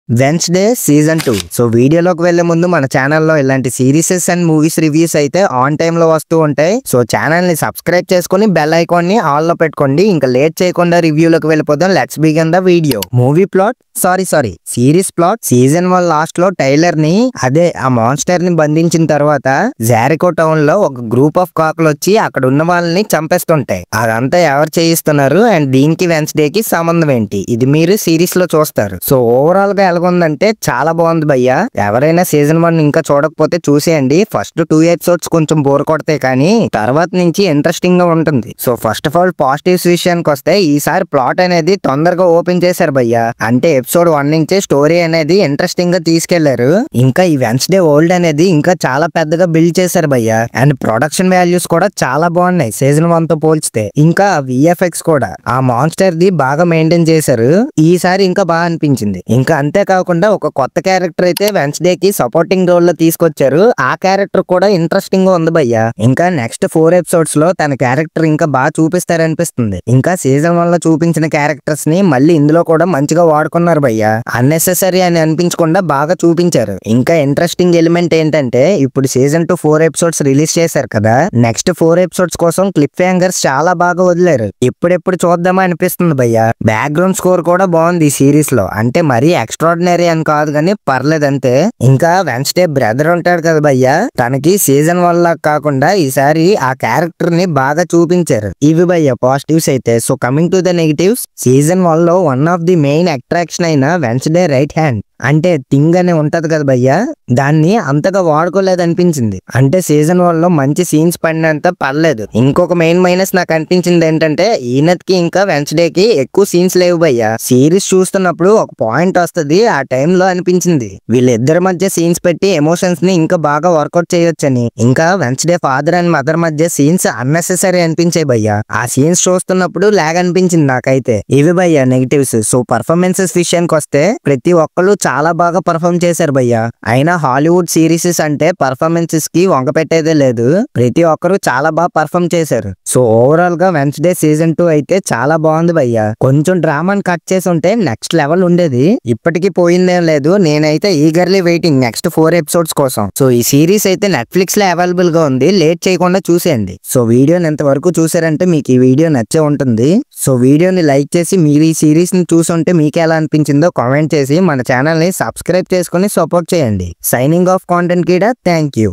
Wednesday season 2. So వీడియోలోకి వెళ్లే ముందు మన ఛానల్లో ఇలాంటి సిరీసెస్ అండ్ మూవీస్ రివ్యూస్ అయితే ఆన్ టైమ్ లో వస్తూ ఉంటాయి. సో ఛానల్ ని సబ్స్క్రైబ్ చేసుకుని బెల్ ఐకాన్ ని ఆల్ లో పెట్టుకోండి. ఇంకా లేట్ చేయకుండా రివ్యూలోకి వెళ్ళిపోదాం. Let's begin the video. Movie plot series plot season 1 last లో టైలర్ ని ఆ మాన్స్టర్ ని బంధించిన తర్వాత జారికో టౌన్ లో ఒక గ్రూప్ ఆఫ్ కాకులు వచ్చి అక్కడ ఉన్న వాళ్ళని చంపేస్తుంటాయి. అదంతా ఎవరు చేయిస్తున్నారు అండ్ దీనికి వెన్స్డే కి సంబంధం ఏంటి, ఇది మీరు సిరీస్ లో చూస్తారు. సో ఓవరాల్ గా ఎలాగుందంటే చాలా బాగుంది భయ్యా. ఎవరైనా సీజన్ 1 ఇంకా చూడకపోతే చూసేయండి. ఫస్ట్ 2 ఎపిసోడ్స్ కొంచెం బోర్ కొడతాయి కానీ తర్వాత నుంచి ఇంట్రెస్టింగ్ గా ఉంటుంది. So first of all positives విషయానికి వస్తే ఈసారి ప్లాట్ అనేది తొందరగా ఓపెన్ చేశారు భయ్యా. అంటే ఎపిసోడ్ 1 నుంచే స్టోరీ అనేది ఇంట్రెస్టింగ్ గా తీసుకెళ్లారు. ఇంకా ఈ వెన్స్డే వరల్డ్ అనేది ఇంకా చాలా పెద్దగా బిల్డ్ చేశారు భయ్యా. అండ్ ప్రొడక్షన్ వాల్యూస్ కూడా చాలా బాగున్నాయి సీజన్ 1 తో పోల్చితే. ఇంకా విఎఫ్ఎక్స్ కూడా ఆ మాన్స్టర్ ది బాగా మెయింటైన్ చేశారు. ఈసారి ఇంకా బాగా అనిపించింది. ఇంకా అంతేకాకుండా ఒక కొత్త క్యారెక్టర్ అయితే వెన్స్డే కి సపోర్టింగ్ రోల్ లో తీసుకొచ్చారు. ఆ క్యారెక్టర్ కూడా ఇంట్రెస్టింగ్ గా ఉంది భయ్యా. ఇంకా నెక్స్ట్ 4 ఎపిసోడ్స్ లో తన క్యారెక్టర్ ఇంకా బాగా చూపిస్తారనిపిస్తుంది. ఇంకా సీజన్ 1 లో చూపించిన క్యారెక్టర్స్ ని మళ్ళీ ఇందులో కూడా మంచిగా వాడుకున్నారు భయ్యా. అన్నెసెసరీ అని అనిపించకుండా బాగా చూపించారు. ఇంకా ఇంట్రెస్టింగ్ ఎలిమెంట్ ఏంటంటే ఇప్పుడు సీజన్ 2 4 ఎపిసోడ్స్ రిలీజ్ చేశారు కదా, నెక్స్ట్ 4 ఎపిసోడ్స్ కోసం క్లిప్ హ్యాంగర్స్ చాలా బాగా వదిలేరు. ఎప్పుడెప్పుడు చూద్దామా అనిపిస్తుంది భయ్యా. బ్యాక్గ్రౌండ్ స్కోర్ కూడా బాగుంది ఈ సిరీస్ లో. అంటే మరీ ఎక్స్ట్రాడినరీ అని కాదు కానీ పర్లేదు అంతే. ఇంకా వెన్స్డే బ్రదర్ ఉంటాడు కదా భయ్యా, తనకి సీజన్ 1 లా కాకుండా ఈసారి ఆ క్యారెక్టర్ ని బాగా చూపించారు. ఇవి భయ్యా పాజిటివ్స్ అయితే. So coming to the negatives, season 1 లో one of the main attraction అయిన వెన్స్డే రైట్ హ్యాండ్ అంటే థింగ్ అనే ఉంటది కదా భయ్యా, దాన్ని అంతగా వాడుకోలేదనిపించింది. అంటే సీజన్ 1 లో మంచి సీన్స్ పడినంత పర్లేదు. ఇంకొక మెయిన్ మైనస్ నాకు అనిపించింది ఏంటంటే ఈయనకి ఇంకా వెన్స్డే కి ఎక్కువ సీన్స్ లేవు భయ్యా. సిరీస్ చూస్తున్నప్పుడు ఒక పాయింట్ వస్తుంది, ఆ టైంలో అనిపించింది వీళ్ళిద్దరి మధ్య సీన్స్ పెట్టి ఎమోషన్స్ ని ఇంకా బాగా వర్కౌట్ చేయొచ్చని. ఇంకా వెన్స్డే ఫాదర్ అండ్ మదర్ మధ్య సీన్స్ అన్నెసెసరీ అనిపించాయి భయ్యా. ఆ సీన్స్ చూస్తున్నప్పుడు లాగ్ అనిపించింది నాకైతే. ఇవి భయ్యా నెగిటివ్స్. సో పర్ఫార్మెన్సెస్ విషయానికి వస్తే ప్రతి ఒక్కళ్ళు చాలా బాగా పర్ఫార్మ్ చేశారు భయ్యా. అయినా హాలీవుడ్ సిరీసెస్ అంటే పర్ఫార్మెన్సెస్ కి వంక పెట్టేదే లేదు. ప్రతి ఒక్కరు చాలా బాగా పర్ఫార్మ్ చేశారు. సో ఓవరాల్ గా వెన్స్డే సీజన్ 2 అయితే చాలా బాగుంది భయ్యా. కొంచెం డ్రామాని కట్ చేసి ఉంటే నెక్స్ట్ లెవెల్ ఉండేది. ఇప్పటికీ పోయిందేం లేదు. నేనైతే ఈగర్లీ వెయిటింగ్ నెక్స్ట్ 4 ఎపిసోడ్స్ కోసం. సో ఈ సిరీస్ అయితే నెట్ఫ్లిక్స్ లో అవైలబుల్ గా ఉంది. లేట్ చేయకుండా చూసేయండి. సో వీడియోని ఎంతవరకు చూసారంటే మీకు ఈ వీడియో నచ్చే ఉంటుంది. సో వీడియోని లైక్ చేసి మీరు ఈ సిరీస్ ని చూసుంటే మీకు ఎలా అనిపించిందో కామెంట్ చేసి మన ఛానల్ ని సబ్స్క్రైబ్ చేసుకుని సపోర్ట్ చేయండి. సైనింగ్ ఆఫ్ కాంటెంట్ కిడా. Thank you.